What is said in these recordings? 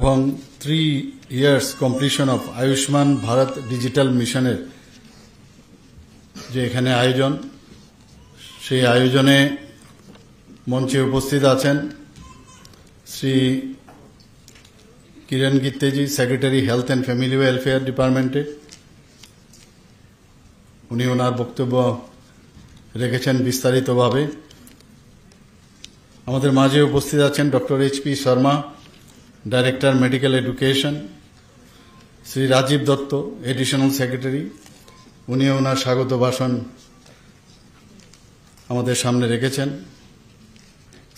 এবং 3 years completion of Ayushman Bharat digital মিশনের যে এখানে আয়োজন, সেই আয়োজনে মঞ্চে উপস্থিত আছেন Shri Kiran Gitteji, secretary health and family welfare ডিপার্টমেন্টে। উনি ওনার বক্তব্য রেখেছেন বিস্তারিতভাবে। আমাদের মাঝে উপস্থিত আছেন doctor H P. Sharma, director medical education, Shri Rajiv Dutta, additional secretary. উনি ওনার স্বাগত ভাষণ আমাদের সামনে রেখেছেন।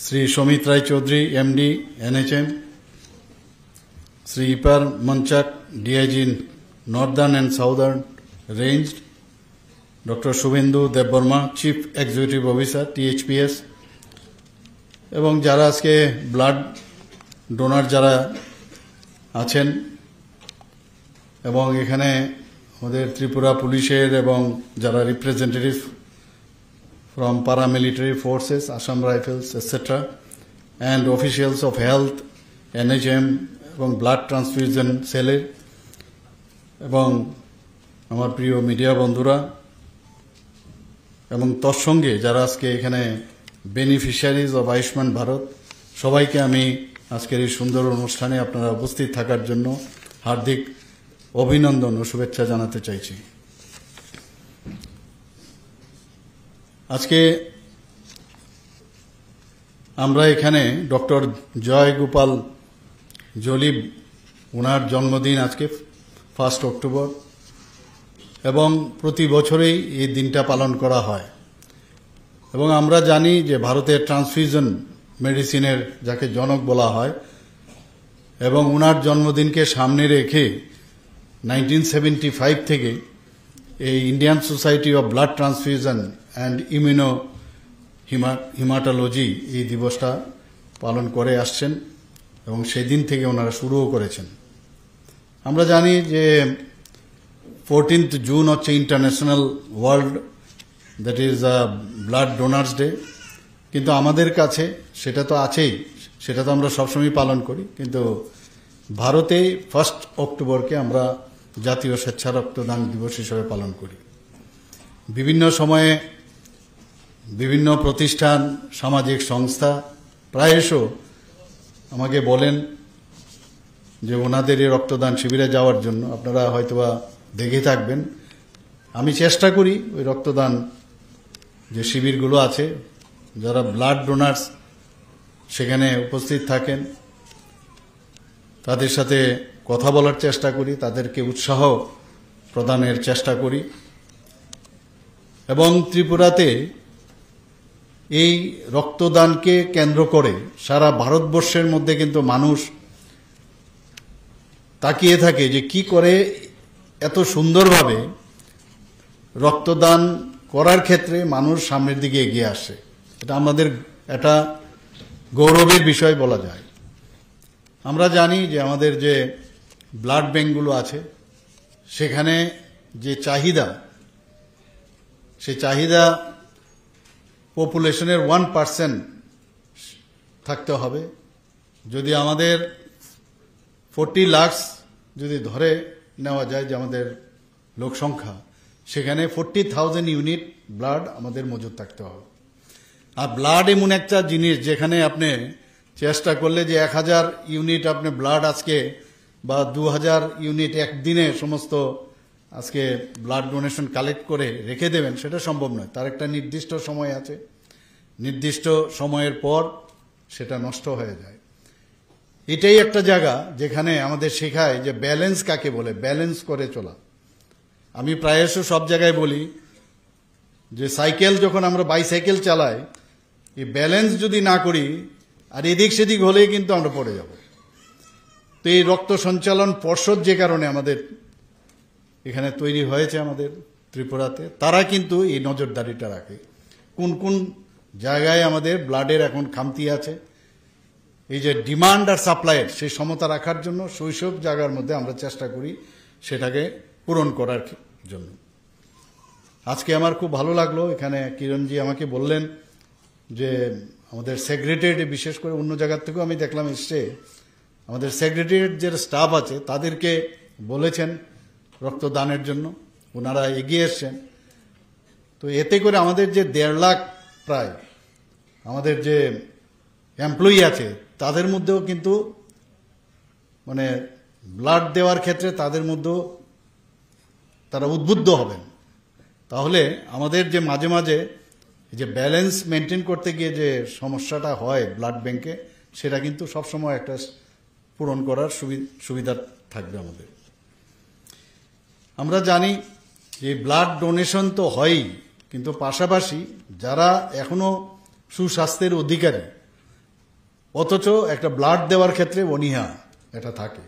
Shri Samit Roy Chowdhury, MD, NHM, Shri Ipar Manchak, DIG northern and southern range, doctor Subhendu Debbarma, chief executive officer, THPS, এবং যারা আজকে ব্লাড ডোনার যারা আছেন, এবং এখানে আমাদের ত্রিপুরা পুলিশের এবং যারা representative from paramilitary forces, Assam Rifles, etc., and officials of health, NHM এবং ব্লাড ট্রান্সফিউশন সেলের, এবং আমার প্রিয় মিডিয়া বন্ধুরা, এবং তৎসঙ্গে যারা আজকে এখানে বেনিফিশিয়ারিজ অব আয়ুষ্মান ভারত, সবাইকে আমি আজকের এই সুন্দর অনুষ্ঠানে আপনারা উপস্থিত থাকার জন্য হার্দিক অভিনন্দন ও শুভেচ্ছা জানাতে চাইছি। আজকে আমরা এখানে ডক্টর জয় গোপাল জলিব, ওনার জন্মদিন আজকে 1 অক্টোবর, এবং প্রতি বছরেই এই দিনটা পালন করা হয়। এবং আমরা জানি যে ভারতের ট্রান্সফিউশন মেডিসিনের যাকে জনক বলা হয়, এবং ওনার জন্মদিনকে সামনে রেখে 1975 থেকে এই Indian society of blood transfusion and immuno haematology এই দিবসটা পালন করে আসছেন, এবং সেদিন থেকে ওনারা শুরুও করেছেন। আমরা জানি যে 14th জুন হচ্ছে international world, that is blood donors day. কিন্তু আমাদের কাছে সেটা তো আছেই, সেটা তো আমরা সবসময় পালন করি, কিন্তু ভারতে 1 অক্টোবরকে আমরা জাতীয় স্বেচ্ছা রক্তদান দিবস হিসেবে পালন করি। বিভিন্ন সময়ে বিভিন্ন প্রতিষ্ঠান, সামাজিক সংস্থা প্রায়শ আমাকে বলেন যে ওনাদের এই রক্তদান শিবিরে যাওয়ার জন্য। আপনারা হয়তোবা দেখে থাকবেন, আমি চেষ্টা করি ওই রক্তদান যে শিবিরগুলো আছে, যারা ব্লাড ডোনার্স সেখানে উপস্থিত থাকেন, তাদের সাথে কথা বলার চেষ্টা করি, তাদেরকে উৎসাহ প্রদানের চেষ্টা করি। এবং ত্রিপুরাতে এই রক্তদানকে কেন্দ্র করে সারা ভারতবর্ষের মধ্যে কিন্তু মানুষ তাকিয়ে থাকে যে কি করে এত সুন্দরভাবে রক্তদান করার ক্ষেত্রে মানুষ সামনের দিকে এগিয়ে আসে। এটা আমাদের একটা গৌরবের বিষয় বলা যায়। আমরা জানি যে আমাদের যে ব্লাড ব্যাঙ্কগুলো আছে, সেখানে যে চাহিদা, সে চাহিদা পপুলেশনের 1% থাকতে হবে। যদি আমাদের 40 লাখ যদি ধরে নেওয়া যায় যে আমাদের লোক সংখ্যা, সেখানে 40,000 ইউনিট ব্লাড আমাদের মজুদ থাকতে হবে। আর ব্লাড এমন একটা জিনিস যেখানে আপনি চেষ্টা করলে যে 1000 ইউনিট আপনি ব্লাড আজকে বা 2000 ইউনিট একদিনে সমস্ত আজকে ব্লাড ডোনেশন কালেক্ট করে রেখে দেবেন, সেটা সম্ভব নয়। তার একটা নির্দিষ্ট সময় আছে, নির্দিষ্ট সময়ের পর সেটা নষ্ট হয়ে যায়। এটাই একটা জায়গা যেখানে আমাদের শেখায় যে ব্যালেন্স কাকে বলে, ব্যালেন্স করে চলা। আমি প্রায়শ সব জায়গায় বলি যে সাইকেল যখন আমরা বাইসাইকেল চালাই, এই ব্যালেন্স যদি না করি আর এদিক সেদিক হলেই কিন্তু আমরা পড়ে যাব। তো এই রক্ত সঞ্চালন পর্ষদ যে কারণে আমাদের এখানে তৈরি হয়েছে আমাদের ত্রিপুরাতে, তারা কিন্তু এই নজরদারিটা রাখে কোন কোন জায়গায় আমাদের ব্লাডের এখন খামতি আছে। এই যে ডিমান্ড আর সাপ্লাইয়ের সেই সমতা রাখার জন্য শৈশব জায়গার মধ্যে আমরা চেষ্টা করি সেটাকে পূরণ করার জন্য। আজকে আমার খুব ভালো লাগলো, এখানে কিরণজি আমাকে বললেন যে আমাদের সেক্রেটারি, বিশেষ করে অন্য জায়গার থেকেও আমি দেখলাম এসছে, আমাদের সেক্রেটারিয়েট যে স্টাফ আছে তাদেরকে বলেছেন রক্তদানের জন্য, ওনারা এগিয়ে এসছেন। তো এতে করে আমাদের যে 1.5 লাখ প্রায় আমাদের যে এমপ্লয়ি আছে তাদের মধ্যেও কিন্তু মানে ব্লাড দেওয়ার ক্ষেত্রে তাদের মধ্যেও তারা উদ্বুদ্ধ হবেন। তাহলে আমাদের যে মাঝে মাঝে যে ব্যালেন্স মেনটেন করতে গিয়ে যে সমস্যাটা হয় ব্লাড ব্যাংকে, সেটা কিন্তু সবসময় একটা পূরণ করার সুবিধা থাকবে আমাদের। আমরা জানি যে ব্লাড ডোনেশন তো হয়ই, কিন্তু পাশাপাশি যারা এখনো সুস্বাস্থ্যের অধিকারী অথচ একটা ব্লাড দেওয়ার ক্ষেত্রে অনীহা এটা থাকে,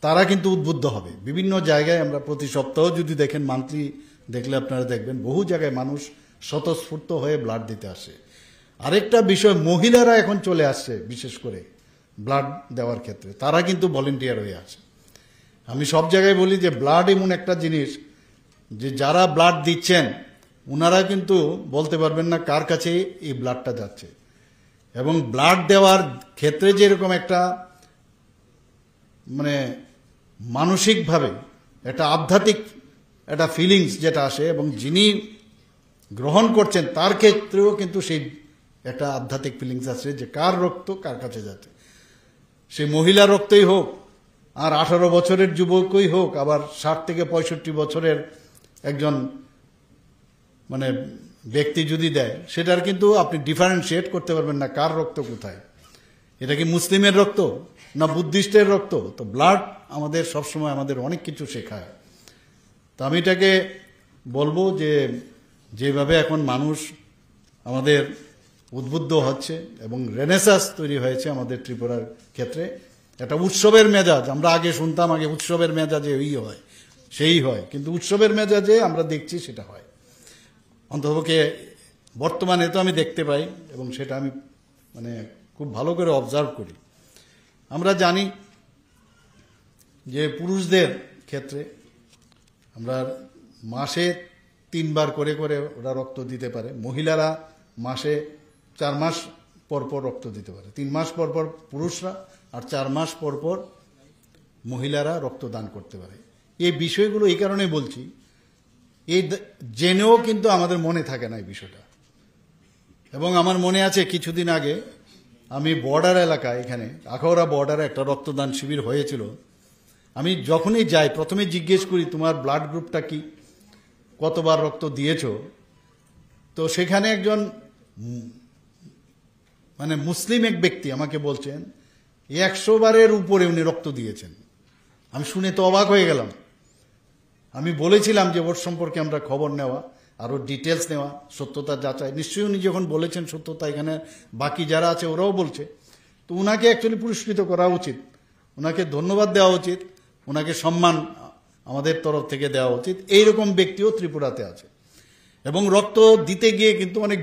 তারা কিন্তু উদ্বুদ্ধ হবে। বিভিন্ন জায়গায় আমরা প্রতি সপ্তাহ যদি দেখেন, মান্থলি দেখলে আপনারা দেখবেন বহু জায়গায় মানুষ স্বতঃস্ফূর্ত হয়ে ব্লাড দিতে আসে। আরেকটা বিষয়, মহিলারা এখন চলে আসছে বিশেষ করে ব্লাড দেওয়ার ক্ষেত্রে, তারা কিন্তু ভলেন্টিয়ার হয়ে আছে। আমি সব জায়গায় বলি যে ব্লাড এমন একটা জিনিস যে যারা ব্লাড দিচ্ছেন ওনারা কিন্তু বলতে পারবেন না কার কাছে এই ব্লাডটা যাচ্ছে। এবং ব্লাড দেওয়ার ক্ষেত্রে যেরকম একটা মানে মানসিকভাবে একটা আধ্যাত্মিক একটা ফিলিংস যেটা আসে, এবং যিনি গ্রহণ করছেন তার ক্ষেত্রেও কিন্তু সেই একটা আধ্যাত্মিক ফিলিংস আসে যে কার রক্ত কার কাছে যাচ্ছে। সে মহিলা রক্তই হোক, আর 18 বছরের যুবকই হোক, আবার 60 থেকে 65 বছরের একজন মানে ব্যক্তি যদি দেয়, সেটার কিন্তু আপনি ডিফারেন্সিয়েট করতে পারবেন না কার রক্ত কোথায়। এটা কি মুসলিমের রক্ত না বুদ্ধিস্টের রক্ত? তো ব্লাড আমাদের সবসময় আমাদের অনেক কিছু শেখায়। তো আমি এটাকে বলবো যে যেভাবে এখন মানুষ আমাদের উদ্বুদ্ধ হচ্ছে এবং রেনেসাস তৈরি হয়েছে আমাদের ত্রিপুরার ক্ষেত্রে, একটা উৎসবের মেজাজ। আমরা আগে শুনতাম আগে উৎসবের মেজাজে এই হয় সেই হয়, কিন্তু উৎসবের মেজাজে আমরা দেখছি সেটা হয়, অন্ততপক্ষে বর্তমানে তো আমি দেখতে পাই এবং সেটা আমি মানে খুব ভালো করে অবজার্ভ করি। আমরা জানি যে পুরুষদের ক্ষেত্রে আমরা মাসে 3 বার করে করে ওরা রক্ত দিতে পারে, মহিলারা মাসে 4 মাস পর পর রক্ত দিতে পারে। 3 মাস পর পর পুরুষরা আর 4 মাস পর পর মহিলারা রক্তদান করতে পারে। এই বিষয়গুলো এই কারণে বলছি, এই জেনেও কিন্তু আমাদের মনে থাকে না এই বিষয়টা। এবং আমার মনে আছে কিছুদিন আগে আমি বর্ডার এলাকায়, এখানে আখাউড়া বর্ডারে একটা রক্তদান শিবির হয়েছিল। আমি যখনই যাই প্রথমে জিজ্ঞেস করি তোমার ব্লাড গ্রুপটা কি, কতবার রক্ত দিয়েছ। তো সেখানে একজন মানে মুসলিম এক ব্যক্তি আমাকে বলছেন 100 বারের উপরে উনি রক্ত দিয়েছেন। আমি শুনে তো অবাক হয়ে গেলাম। আমি বলেছিলাম যে ওর সম্পর্কে আমরা খবর নেওয়া, আরও ডিটেলস নেওয়া, সত্যতা যাচাই। নিশ্চয়ই উনি যখন বলেছেন সত্যতা, এখানে বাকি যারা আছে ওরাও বলছে, তো উনাকে অ্যাকচুয়ালি পুরস্কৃত করা উচিত, ওনাকে ধন্যবাদ দেওয়া উচিত, ওনাকে সম্মান আমাদের তরফ থেকে দেওয়া উচিত। এইরকম ব্যক্তিও ত্রিপুরাতে আছে এবং রক্ত দিতে গিয়ে কিন্তু অনেক